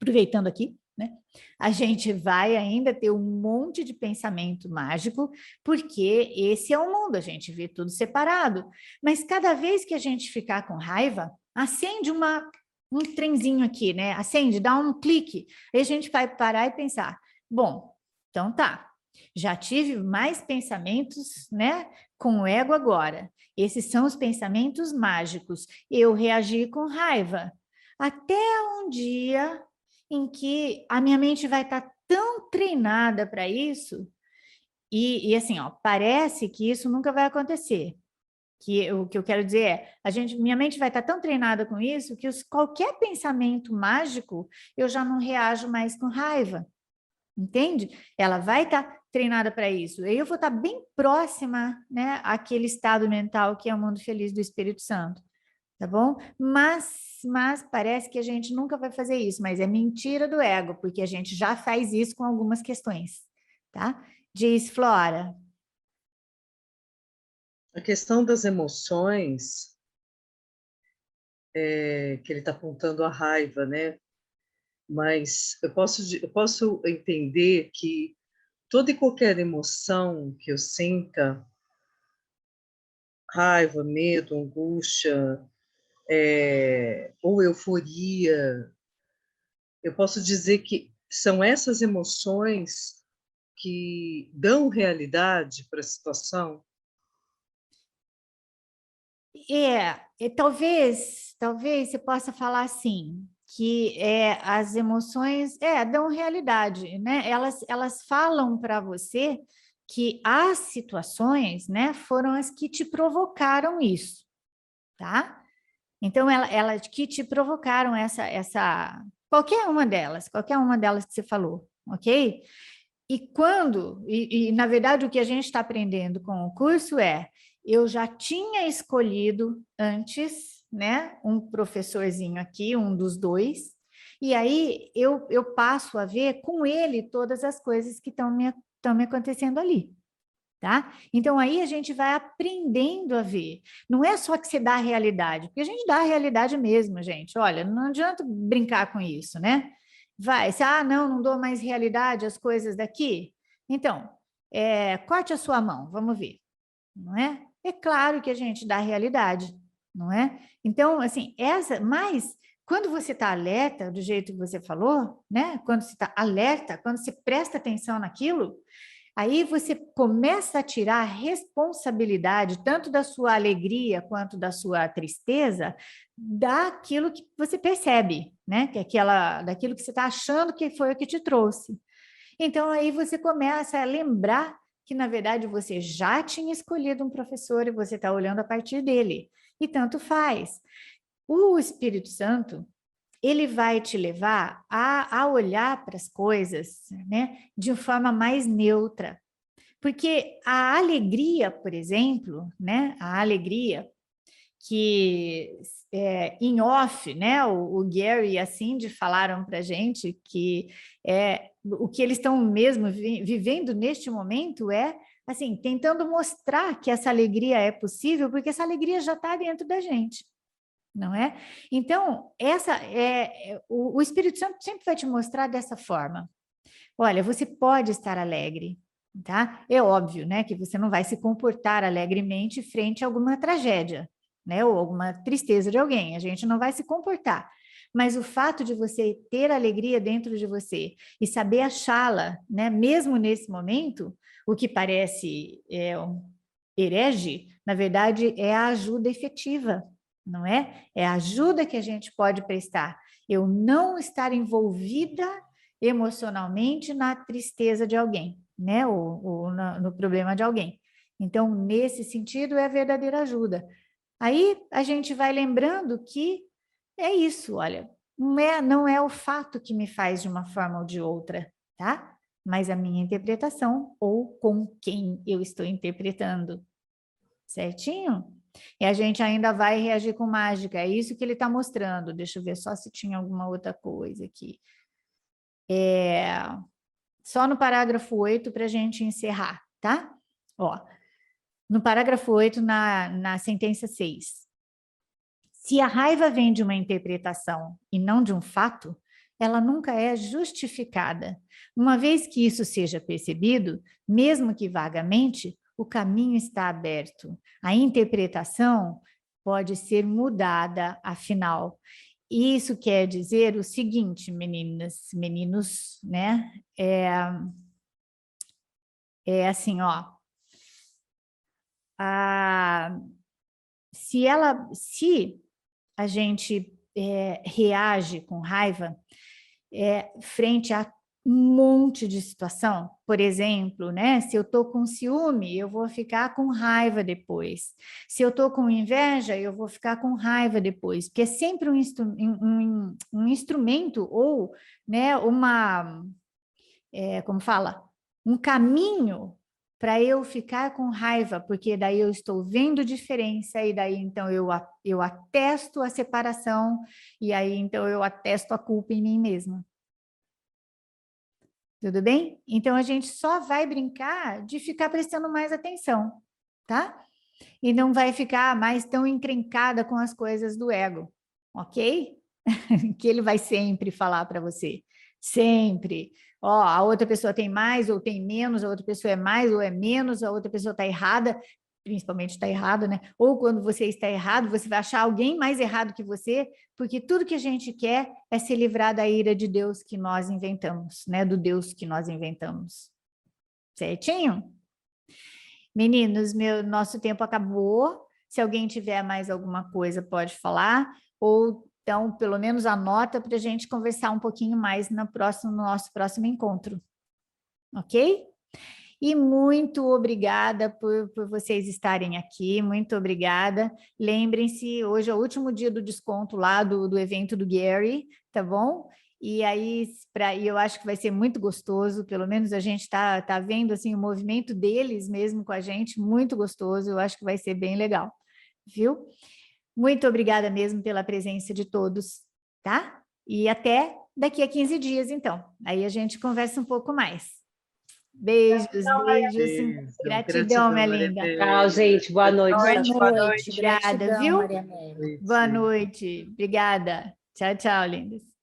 aproveitando aqui, né? A gente vai ainda ter um monte de pensamento mágico, porque esse é o mundo, a gente vê tudo separado. Mas cada vez que a gente ficar com raiva, acende um trenzinho aqui, né? Acende, dá um clique, aí a gente vai parar e pensar, bom, então tá, já tive mais pensamentos, né, com o ego agora. Esses são os pensamentos mágicos. Eu reagi com raiva. Até um dia em que a minha mente vai estar tão treinada para isso, e assim, ó, parece que isso nunca vai acontecer. O que eu quero dizer é, minha mente vai estar tão treinada com isso que qualquer pensamento mágico eu já não reajo mais com raiva. Entende? Ela vai estar treinada para isso. Eu vou estar bem próxima, né, àquele estado mental que é o mundo feliz do Espírito Santo, tá bom? Mas parece que a gente nunca vai fazer isso, mas é mentira do ego, porque a gente já faz isso com algumas questões, tá? Diz Flora. A questão das emoções, que ele está apontando a raiva, né? Mas eu posso entender que toda e qualquer emoção que eu sinta, raiva, medo, angústia, ou euforia, eu posso dizer que são essas emoções que dão realidade para a situação. Talvez você possa falar assim, que as emoções dão realidade, né? Elas falam para você que as situações, né, foram as que te provocaram isso, tá? Então, elas que te provocaram qualquer uma delas que você falou, ok? E na verdade, o que a gente está aprendendo com o curso eu já tinha escolhido antes, né, um professorzinho aqui, um dos dois, e aí eu passo a ver com ele todas as coisas que estão me acontecendo ali, tá? Então, aí a gente vai aprendendo a ver. Não é só que você dá a realidade, porque a gente dá a realidade mesmo, gente. Olha, não adianta brincar com isso, né? Não dou mais realidade às coisas daqui. Então, corte a sua mão, vamos ver, não é? É claro que a gente dá realidade, não é? Então, assim, mas quando você está alerta, do jeito que você falou, né? Quando você está alerta, quando você presta atenção naquilo, aí você começa a tirar a responsabilidade, tanto da sua alegria quanto da sua tristeza, daquilo que você percebe, né? Daquilo que você está achando que foi o que te trouxe. Então, aí você começa a lembrar que, na verdade, você já tinha escolhido um professor e você está olhando a partir dele. E tanto faz. O Espírito Santo, ele vai te levar a olhar para as coisas, né, de uma forma mais neutra. Porque a alegria, por exemplo, né, a alegria, que em off, né, o Gary e a Cindy falaram para a gente que o que eles estão mesmo vivendo neste momento é, assim, tentando mostrar que essa alegria é possível, porque essa alegria já está dentro da gente, não é? Então, o Espírito Santo sempre vai te mostrar dessa forma. Olha, você pode estar alegre, tá? É óbvio, né, que você não vai se comportar alegremente frente a alguma tragédia, né, ou alguma tristeza de alguém. A gente não vai se comportar. Mas o fato de você ter alegria dentro de você e saber achá-la, né, mesmo nesse momento, o que parece um herege, na verdade, é a ajuda efetiva, não é? É a ajuda que a gente pode prestar. Eu não estar envolvida emocionalmente na tristeza de alguém, né? Ou no problema de alguém. Então, nesse sentido, é a verdadeira ajuda. Aí a gente vai lembrando que é isso, olha, não é o fato que me faz de uma forma ou de outra, tá? Mas a minha interpretação ou com quem eu estou interpretando, certinho? E a gente ainda vai reagir com mágica, é isso que ele está mostrando. Deixa eu ver só se tinha alguma outra coisa aqui. Só no parágrafo 8 para a gente encerrar, tá? Ó, no parágrafo 8, na sentença 6. Se a raiva vem de uma interpretação e não de um fato, ela nunca é justificada. Uma vez que isso seja percebido, mesmo que vagamente, o caminho está aberto. A interpretação pode ser mudada, afinal. Isso quer dizer o seguinte, meninas, meninos, né? É assim, ó. Se a gente reage com raiva frente a um monte de situação, por exemplo, né? Se eu estou com ciúme, eu vou ficar com raiva depois. Se eu estou com inveja, eu vou ficar com raiva depois, porque é sempre um instrumento ou, né, como fala? Um caminho para eu ficar com raiva, porque daí eu estou vendo diferença, e daí então eu atesto a separação, e aí então eu atesto a culpa em mim mesma. Tudo bem? Então a gente só vai brincar de ficar prestando mais atenção, tá? E não vai ficar mais tão encrencada com as coisas do ego, ok? Que ele vai sempre falar para você, sempre. Ó, a outra pessoa tem mais ou tem menos, a outra pessoa é mais ou é menos, a outra pessoa está errada, principalmente está errada, né? Ou quando você está errado, você vai achar alguém mais errado que você, porque tudo que a gente quer é se livrar da ira de Deus que nós inventamos, né? Do Deus que nós inventamos. Certinho? Meninos, nosso tempo acabou. Se alguém tiver mais alguma coisa, pode falar, ou então, pelo menos anota para a gente conversar um pouquinho mais no nosso próximo encontro. Ok? E muito obrigada por vocês estarem aqui, muito obrigada. Lembrem-se, hoje é o último dia do desconto lá do evento do Gary, tá bom? E aí, eu acho que vai ser muito gostoso, pelo menos a gente tá vendo assim, o movimento deles mesmo com a gente, muito gostoso, eu acho que vai ser bem legal, viu? Muito obrigada mesmo pela presença de todos, tá? E até daqui a 15 dias, então. Aí a gente conversa um pouco mais. Beijos, beijos. Gratidão, minha linda. Tchau, gente. Boa noite. Boa noite. Obrigada, Gratidão, viu? Maria Amélia. Boa noite. Obrigada. Tchau, tchau, lindas.